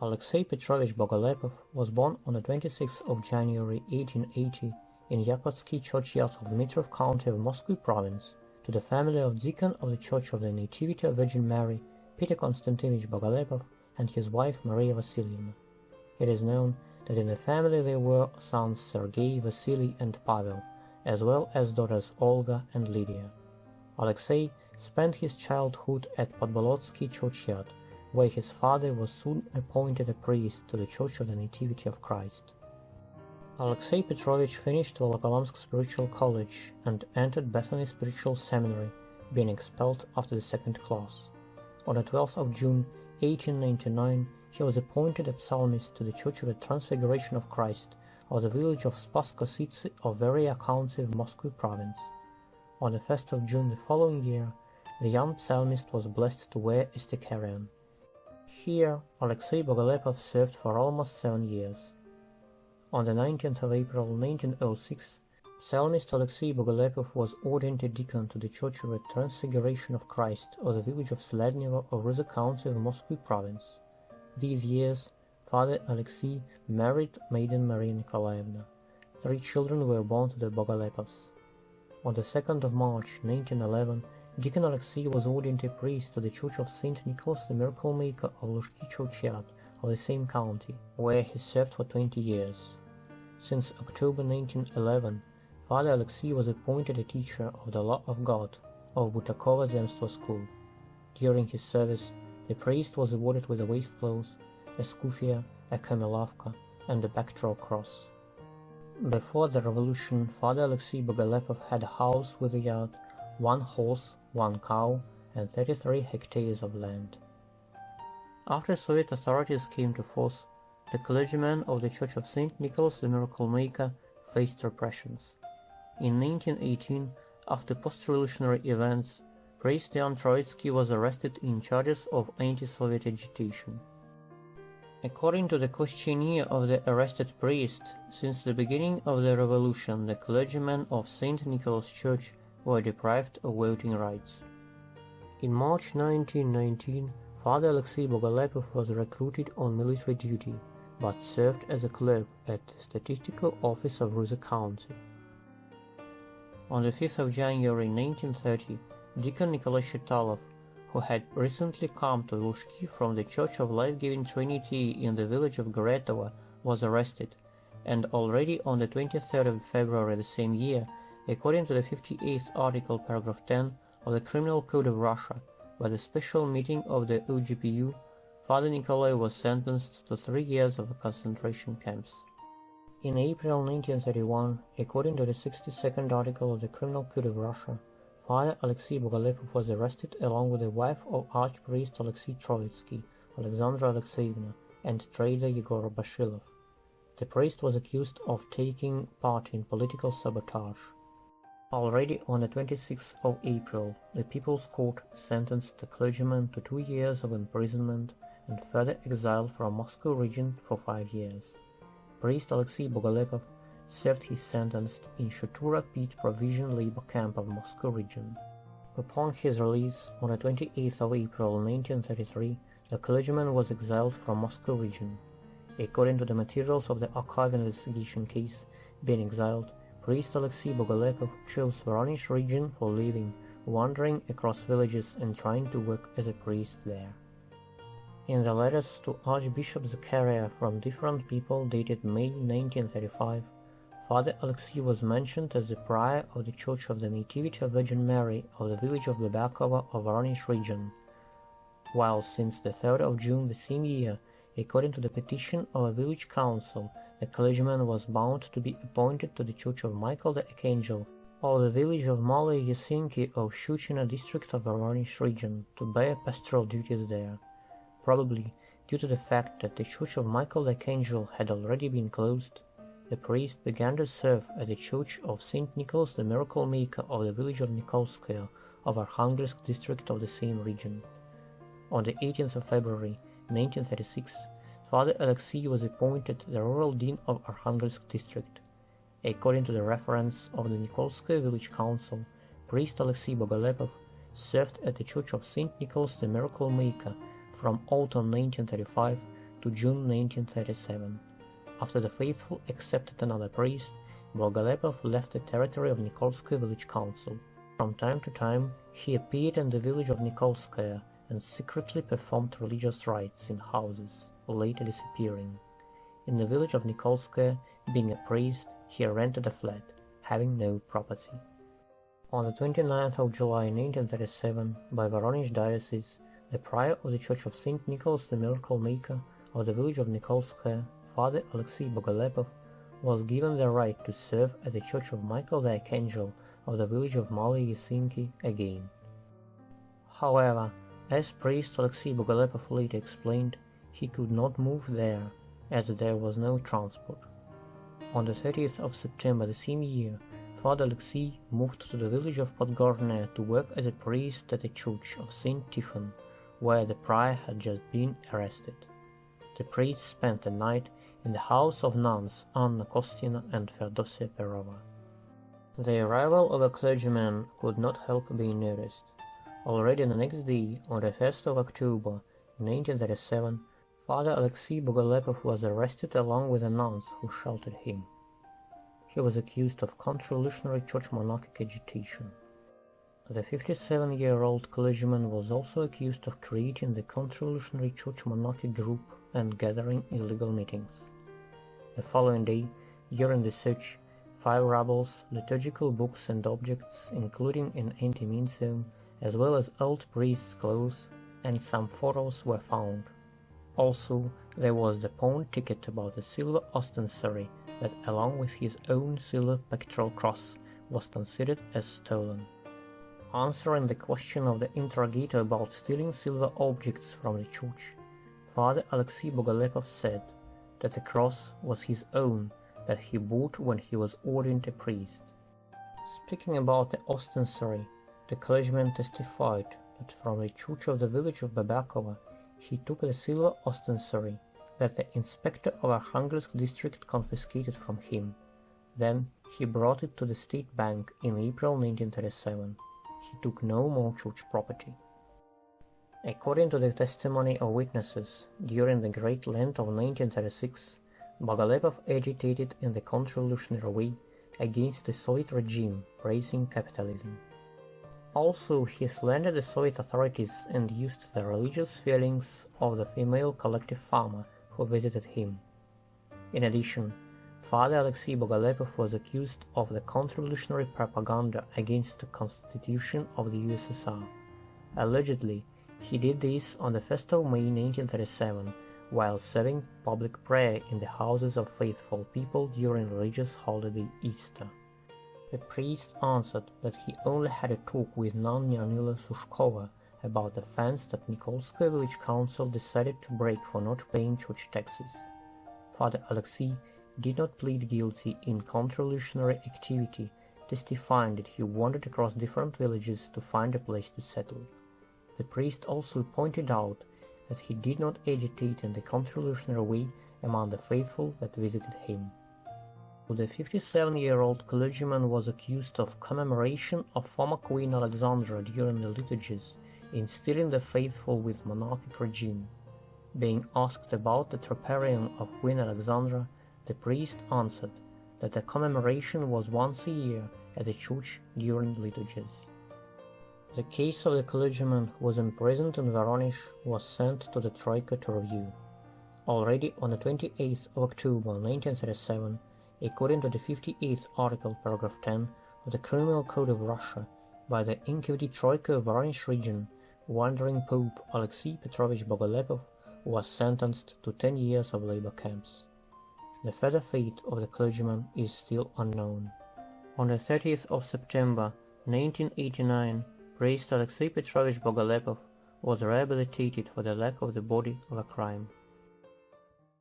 Aleksiy Petrovich Bogolepov was born on the 26th of January 1880 in Yakotsky churchyard of Dmitrov County of Moscow Province to the family of deacon of the Church of the Nativity of Virgin Mary, Peter Konstantinovich Bogolepov, and his wife Maria Vasilievna. It is known that in the family there were sons Sergei, Vasily, and Pavel, as well as daughters Olga and Lydia. Aleksey spent his childhood at Podbolotsky churchyard, where his father was soon appointed a priest to the Church of the Nativity of Christ. Aleksiy Petrovich finished Volokolommsk Spiritual College and entered Bethany Spiritual Seminary, being expelled after the second class. On the 12th of June 1899, he was appointed a psalmist to the Church of the Transfiguration of Christ of the village of Spaskositsy of Veria County of Moscow Province. On the 1st of June the following year, the young psalmist was blessed to wear a sticarion. Here, Aleksiy Bogolepov served for almost 7 years. On the 19th of April 1906, psalmist Aleksiy Bogolepov was ordained a deacon to the Church of the Transfiguration of Christ of the village of Slednevo of Ruza County of Moscow Province. These years, Father Aleksiy married maiden Maria Nikolaevna. 3 children were born to the Bogolepovs. On the 2nd of March 1911, Deacon Aleksiy was ordained a priest to the Church of St. Nicholas the Miracle Maker of Luzhki churchyard of the same county, where he served for 20 years. Since October 1911, Father Aleksiy was appointed a teacher of the Law of God of Butakova Zemstvo School. During his service, the priest was awarded with a waistcloth, a skufia, a kamilavka, and a backdraw cross. Before the revolution, Father Aleksiy Bogolepov had a house with a yard, 1 horse, 1 cow, and 33 hectares of land. After Soviet authorities came to force, the clergymen of the Church of St. Nicholas the Miracle Maker faced repressions. In 1918, after post-revolutionary events, priest Leon Troitsky was arrested in charges of anti-Soviet agitation. According to the questionnaire of the arrested priest, since the beginning of the revolution, the clergymen of St. Nicholas Church were deprived of voting rights. In March 1919, Father Aleksiy Bogolepov was recruited on military duty, but served as a clerk at the Statistical Office of Ruza County. On the 5th of January 1930, Deacon Nikolai Shitalov, who had recently come to Luzhki from the Church of Life-Giving Trinity in the village of Goretovo, was arrested, and already on the 23rd of February the same year, according to the 58th article paragraph 10 of the Criminal Code of Russia, by the special meeting of the OGPU, Father Nikolai was sentenced to 3 years of concentration camps. In April 1931, according to the 62nd article of the Criminal Code of Russia, Father Aleksiy Bogolepov was arrested along with the wife of Archpriest Aleksey Troitsky, Alexandra Alexeyevna, and trader Yegor Bashilov. The priest was accused of taking part in political sabotage. Already on the 26th of April, the People's Court sentenced the clergyman to 2 years of imprisonment and further exile from Moscow region for 5 years. Priest Aleksiy Bogolepov served his sentence in Shutura Pit Provision Labor Camp of Moscow region. Upon his release on the 28th of April 1933, the clergyman was exiled from Moscow region. According to the materials of the archive investigation case, being exiled, Priest Aleksiy Bogolepov chose Voronezh region for living, wandering across villages and trying to work as a priest there. In the letters to Archbishop Zakaria from different people dated May 1935, Father Aleksiy was mentioned as the prior of the Church of the Nativity of Virgin Mary of the village of Babakova of Voronezh region, while since the 3rd of June the same year, according to the petition of a village council, the clergyman was bound to be appointed to the Church of Michael the Archangel of the village of Malye Yesinki of Shuchina district of Voronezh region to bear pastoral duties there. Probably due to the fact that the Church of Michael the Archangel had already been closed, the priest began to serve at the Church of St. Nicholas the Miracle Maker of the village of Nikolskaya of Arkhangelsk district of the same region. On the 18th of February 1936, Father Aleksiy was appointed the rural dean of Arkhangelsk district. According to the reference of the Nikolskaya village council, Priest Aleksiy Bogolepov served at the Church of St. Nicholas the Miracle Maker from autumn 1935 to June 1937. After the faithful accepted another priest, Bogolepov left the territory of Nikolskoye village council. From time to time, he appeared in the village of Nikolskoye and secretly performed religious rites in houses, later disappearing. In the village of Nikolskoye, being a priest, he rented a flat, having no property. On the 29th of July 1937, by Voronezh diocese, the prior of the Church of St. Nicholas the Miracle Maker of the village of Nikolskoye, Father Aleksiy Bogolepov, was given the right to serve at the Church of Michael the Archangel of the village of Maly Yasinki again. However, as priest Aleksiy Bogolepov later explained, he could not move there, as there was no transport. On the 30th of September the same year, Father Aleksiy moved to the village of Podgorne to work as a priest at the Church of St. Tikhon, where the prior had just been arrested. The priest spent the night in the house of nuns Anna Kostina and Feodosia Perova. The arrival of a clergyman could not help being noticed. Already the next day, on the 1st of October 1937, Father Aleksiy Bogolepov was arrested along with the nuns who sheltered him. He was accused of counter-revolutionary church monarchic agitation. The 57-year-old clergyman was also accused of creating the counter-revolutionary church monarchic group and gathering illegal meetings. The following day, during the search, 5 rubles, liturgical books and objects, including an anti-mincium, as well as old priest's clothes, and some photos were found. Also, there was the pawn ticket about a silver ostensory that, along with his own silver pectoral cross, was considered as stolen. Answering the question of the interrogator about stealing silver objects from the church, Father Aleksiy Bogolepov said that the cross was his own, that he bought when he was ordained a priest. Speaking about the ostensory, the clergyman testified that from the church of the village of Babakova he took the silver ostensory that the inspector of Arkhangelsk district confiscated from him. Then he brought it to the state bank in April 1937. He took no more church property. According to the testimony of witnesses, during the Great Lent of 1936, Bogolepov agitated in the counter-revolutionary way against the Soviet regime, praising capitalism. Also, he slandered the Soviet authorities and used the religious feelings of the female collective farmer who visited him. In addition, Father Aleksiy Bogolepov was accused of the counter-revolutionary propaganda against the Constitution of the USSR. Allegedly, he did this on the 1st of May 1937, while serving public prayer in the houses of faithful people during religious holiday Easter. The priest answered that he only had a talk with nun Nyanila Sushkova about the fence that Nikolskoye village council decided to break for not paying church taxes. Father Aleksiy did not plead guilty in counter-revolutionary activity, testifying that he wandered across different villages to find a place to settle. The priest also pointed out that he did not agitate in the counter-revolutionary way among the faithful that visited him. The 57-year-old clergyman was accused of commemoration of former Queen Alexandra during the liturgies, instilling the faithful with monarchic regime. Being asked about the troparium of Queen Alexandra, the priest answered that the commemoration was once a year at the church during liturgies. The case of the clergyman who was imprisoned in Voronezh was sent to the Troika to review. Already on the 28th of October 1937, according to the 58th article, paragraph 10 of the Criminal Code of Russia, by the NKVD Troika of Voronezh region, wandering Pope Aleksey Petrovich Bogolepov was sentenced to 10 years of labor camps. The further fate of the clergyman is still unknown. On the 30th of September 1989, priest Aleksey Petrovich Bogolepov was rehabilitated for the lack of the body of a crime.